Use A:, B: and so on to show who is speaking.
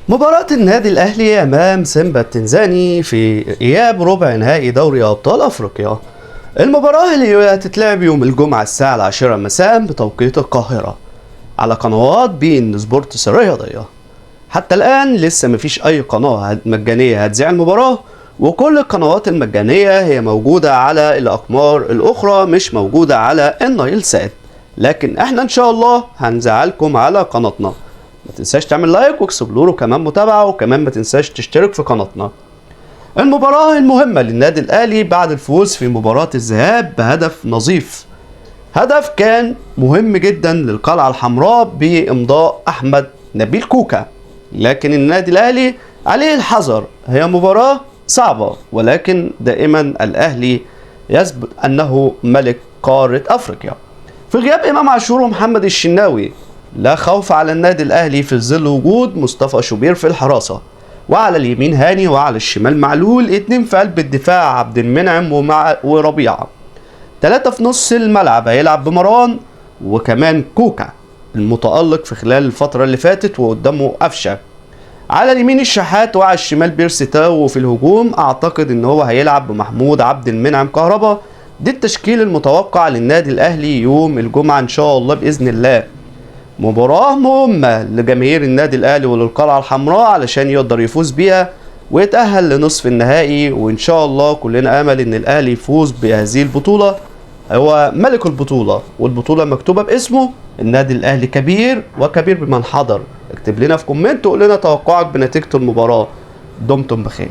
A: مباراة النادي الأهلي أمام سيمبا التنزاني في إياب ربع نهائي دوري أبطال أفريقيا. المباراة اللي هتتلعب يوم الجمعة الساعة 10 مساء بتوقيت القاهرة على قنوات بين سبورتس الرياضية. حتى الآن لسه مفيش أي قناة مجانية هتذيع المباراة، وكل القنوات المجانية هي موجودة على الأقمار الأخرى، مش موجودة على النايل سات. لكن احنا إن شاء الله هنزعلكم على قناتنا. ما تنساش تعمل لايك واكسبلور وكمان متابعة، وكمان ما تنساش تشترك في قناتنا. المباراة المهمة للنادي الأهلي بعد الفوز في مباراة الذهاب بهدف نظيف. هدف كان مهم جدا للقلعة الحمراء بإمضاء أحمد نبيل كوكا، لكن النادي الأهلي عليه الحذر. هي مباراة صعبة، ولكن دائما الأهلي يثبت أنه ملك قارة أفريقيا. في غياب إمام عاشور ومحمد الشناوي، لا خوف على النادي الأهلي في ظل وجود مصطفى شوبير في الحراسة، وعلى اليمين هاني وعلى الشمال معلول، اتنين في قلب الدفاع عبد المنعم وربيعة، تلاتة في نص الملعب هيلعب بمروان وكمان كوكا المتألق في خلال الفترة اللي فاتت، وقدامه قفشة. على اليمين الشحات وعلى الشمال بيرسي تاو، وفي الهجوم اعتقد ان هو هيلعب بمحمود عبد المنعم كهربا. دي التشكيل المتوقع للنادي الاهلي يوم الجمعة ان شاء الله باذن الله. مباراة مهمة لجماهير النادي الاهلي وللقلعة الحمراء علشان يقدر يفوز بيها ويتأهل لنصف النهائي، وان شاء الله كلنا امل ان الاهلي يفوز بهذه البطولة. هو ملك البطولة والبطولة مكتوبة باسمه. النادي الاهلي كبير وكبير بمن حضر. اكتب لنا في كومنت وقول لنا توقعك بنتيجة المباراة. دمتم بخير.